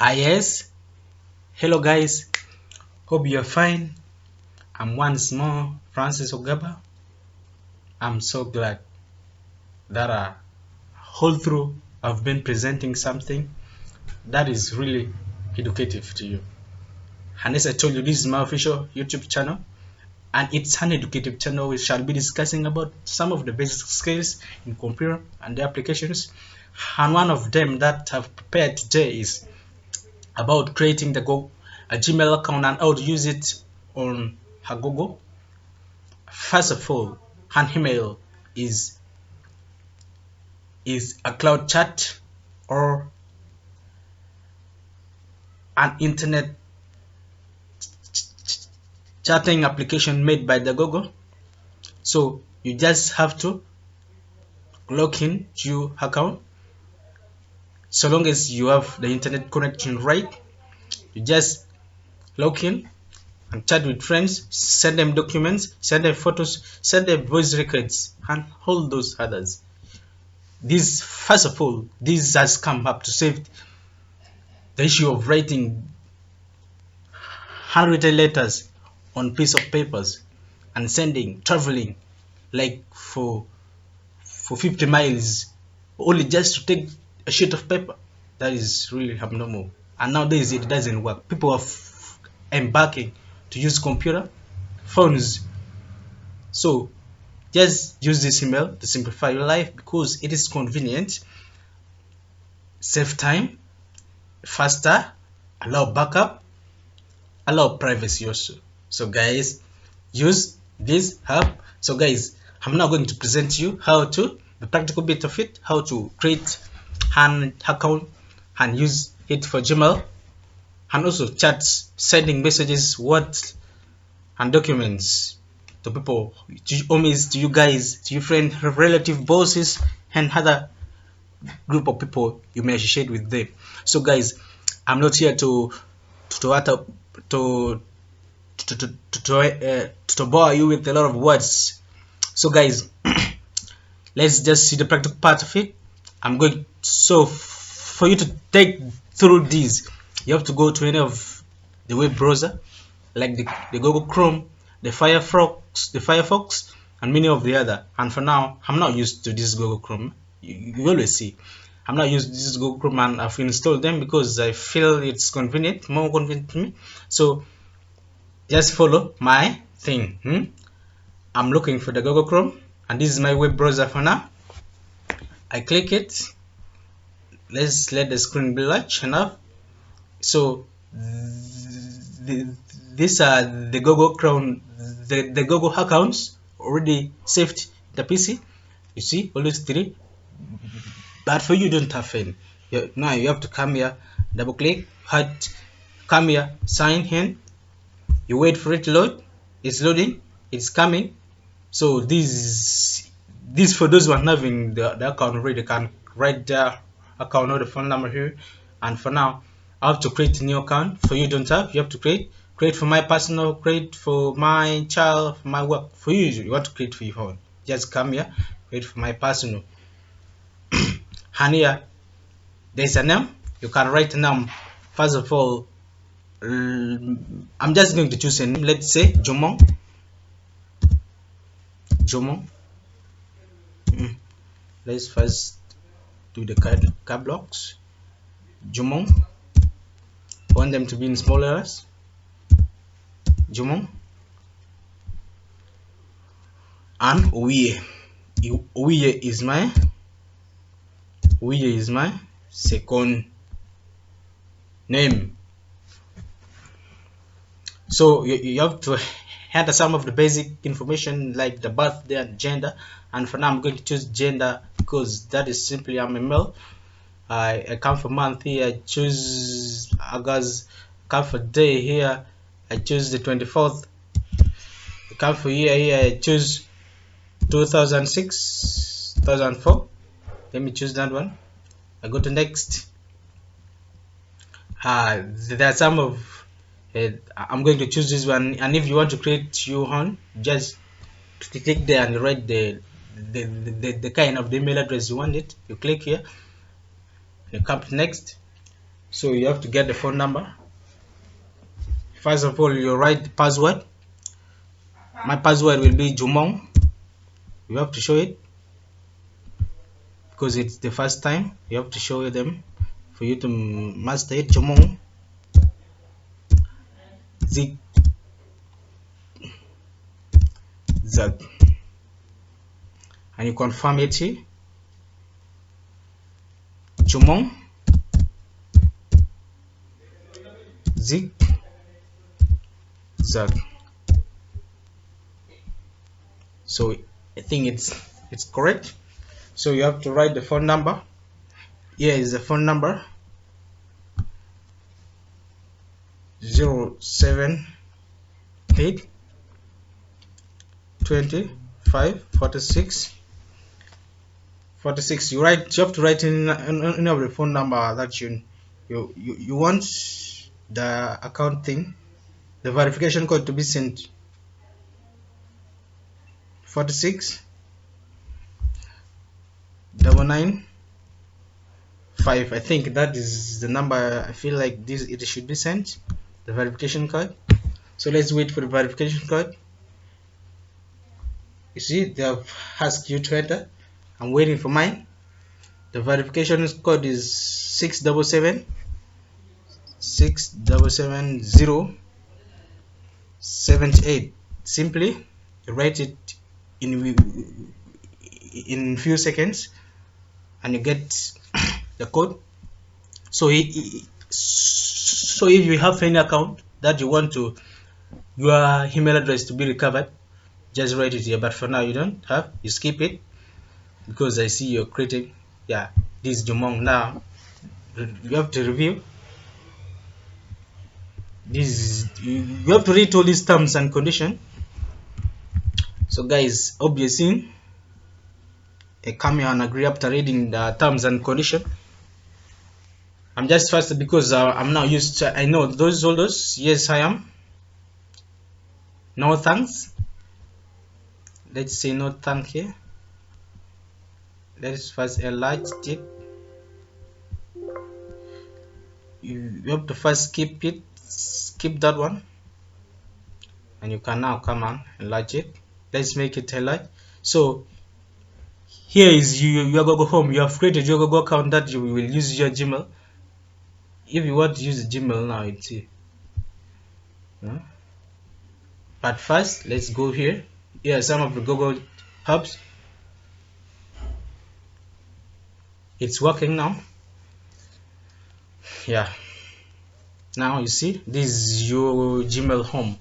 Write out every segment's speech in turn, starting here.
Yes, hello guys, hope you're fine. I'm once more Francis Ogaba. I'm so glad that whole through I've been presenting something that is really educative to you. And as I told you, this is my official YouTube channel, and it's an educative channel. We shall be discussing about some of the basic skills in computer and the applications. And one of them that I've prepared today is about creating a Gmail account and how to use it on Google. First of all, an email is a cloud chat or an internet chatting application made by the Google. So you just have to log in to your account. So long as you have the internet connection right, you just log in and chat with friends, send them documents, send them photos, send them voice records, and all those others. This, first of all, this has come up to save the issue of writing handwritten letters on piece of papers and sending, traveling like for 50 miles only just to take a sheet of paper. That is really abnormal. And nowadays it doesn't work. People are embarking to use computer phones. So just use this email to simplify your life because it is convenient, save time, faster, allow backup, allow privacy also. So guys, use this app. So guys, I'm now going to present to you how to the practical bit of it, how to create an account and use it for Gmail, and also chats, sending messages, words and documents to people, to homies, to you guys, to your friends, relative, bosses, and other group of people you may associate with them. So guys, I'm not here to to to to bore you with a lot of words. So guys, let's just see the practical part of it. I'm going, so for you to take through these, you have to go to any of the web browser like the Google Chrome, the Firefox, and many of the other. And for now, I'm not used to this Google Chrome. You always see I'm not used to this Google Chrome, and I've installed them because I feel it's convenient, more convenient to me. So just follow my thing. I'm looking for the Google Chrome, and this is my web browser for now. I click it. Let's let the screen be large enough. So these are the Google Chrome, the Google accounts already saved the PC. You see all those three, but for you don't have any. Now you have to come here, double click, come here, sign in. You wait for it to load. It's loading. It's coming. So this for those who are having the account already, can write their account or the phone number here. And for now, I have to create a new account. For you don't have, you have to create for my personal, create for my child, for my work. For you want to create for your phone. Just come here, create for my personal. And here there's a name. You can write a name. First of all, I'm just going to choose a name. Let's say Jomon. Let's first do the card blocks. Jomon. Want them to be in small letters. Jomon. And Owiye. Owiye is my second name. So you have to enter some of the basic information like the birthday and gender. And for now, I'm going to choose gender because that is simply I'm a male. I come for month here. I choose August. Come for day here. I choose the 24th. I come for year here. I choose 2006, 2004. Let me choose that one. I go to next. There are some of I'm going to choose this one, and if you want to create your own, just click there and write the kind of the email address you want it. You click here, you come to next, So you have to get the phone number. First of all, you write the password. My password will be Jumong. You have to show it because it's the first time. You have to show them for you to master it. Jumong Zig Zag, and you confirm it here. Jumong Zig Zag. So I think it's correct. So you have to write the phone number. Here is the phone number: 078 25 46 46. You have to write in of the phone number that you want the account thing, the verification code to be sent. 46 995. I think that is the number. I feel like it should be sent, the verification code. So let's wait for the verification code. You see, they have asked you to enter. I'm waiting for mine. The verification code is 677 677 Simply you write it in few seconds and you get the code. So if you have any account that you want to your email address to be recovered, just write it here. But for now you don't have, you skip it because I see you're creating. Yeah, this is Jumong. Now you have to review this. You have to read all these terms and conditions. So guys, hope you've seen a come here and agree after reading the terms and conditions. I'm just faster because I'm now used to, I know those holders. Yes, I am. No thanks. Let's say no thank here. Let's first enlarge it. You have to first skip it, skip that one, and you can now come on enlarge it. Let's make it enlarge. So here is your Google Home. You have created your Google account that you will use your Gmail. If you want to use the Gmail now, it's here. But first, let's go here. Here are some of the Google hubs. It's working now. Yeah. Now you see, this is your Gmail home.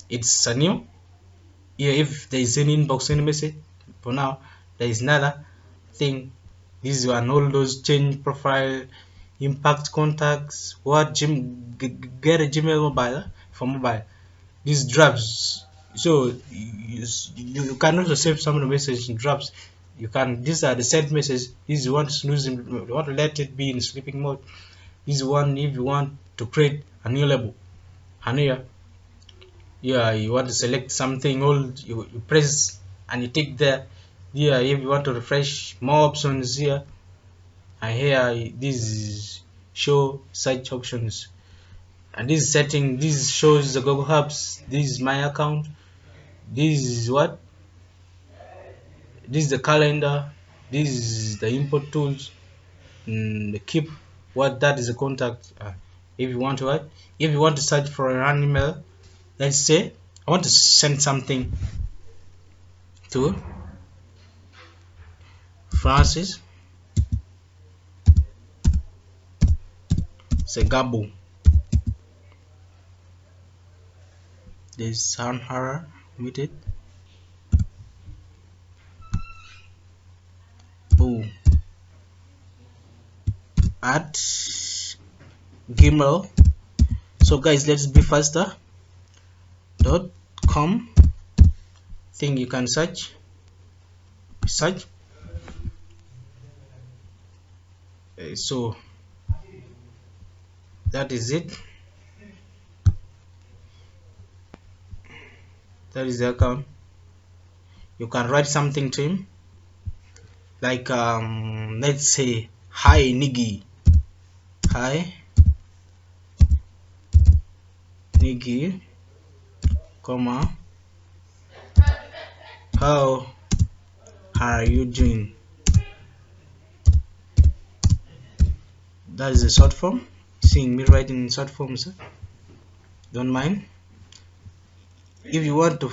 It's a new. Here, if there is any inbox, any message, for now there is another thing. This is one, all those change profile, impact contacts, what get a Gmail mobile for mobile. These drafts. So you can also save some of the messages in drafts. You can. These are the sent message. This you want to snooze in, you want to let it be in sleeping mode. This one, if you want to create a new label, and here, yeah, you want to select something old, you press and you take there. Here, if you want to refresh, more options here, and here this is show search options, and this setting, this shows the Google Hubs. This is my account. This is what? This is the calendar. This is the input tools. The keep. What that is a contact. If you want to add, if you want to search for an email, let's say I want to send something to Francis Segabo. This Sanhara Limited. Boom. At Gmail. So guys, let's be faster. .com thing you can search. So that is it. That is the account. You can write something to him, like let's say hi Niggy, Hi Nikki, comma, how are you doing? That is a short form. Seeing me writing in short forms, don't mind. If you want to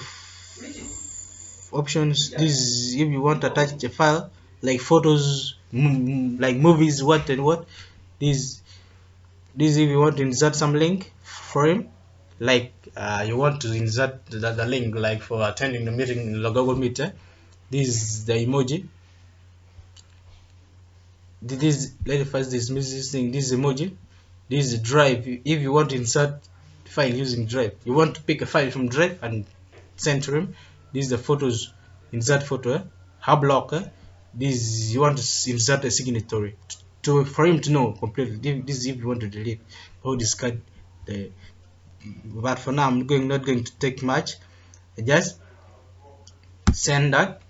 options, this if you want to attach a file like photos, like movies, what and what. This if you want to insert some link for him, like you want to insert the link like for attending the meeting in the Google Meet. This is the emoji. This let me first dismiss this thing. This is emoji. This is drive. If you want to insert file using drive, you want to pick a file from drive and send to him. This is the photos. Insert photo. Hub block. This you want to insert a signatory to for him to know completely. This is if you want to delete or discard the. But for now, I'm not going to take much. I just send that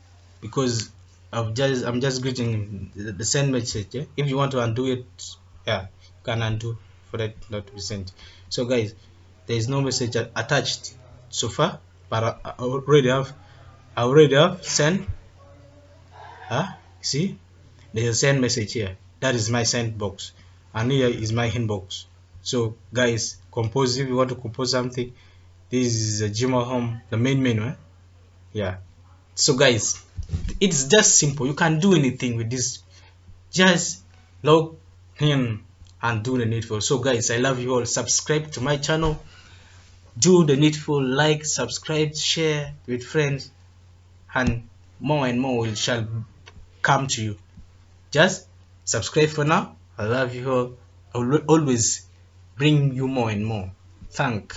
because I'm just greeting the send message. Yeah? If you want to undo it, yeah, you can undo for that not to be sent. So guys, there is no message attached so far, but I already have sent. See, there's a send message here. That is my send box, and here is my inbox. So guys, compose if you want to compose something. This is a Gmail home, the main menu. Yeah. So guys, it's just simple. You can do anything with this. Just log in and do the needful. So guys, I love you all. Subscribe to my channel. Do the needful. Like, subscribe, share with friends, and more will shall come to you. Just subscribe for now. I love you all. I will always bring you more and more. Thank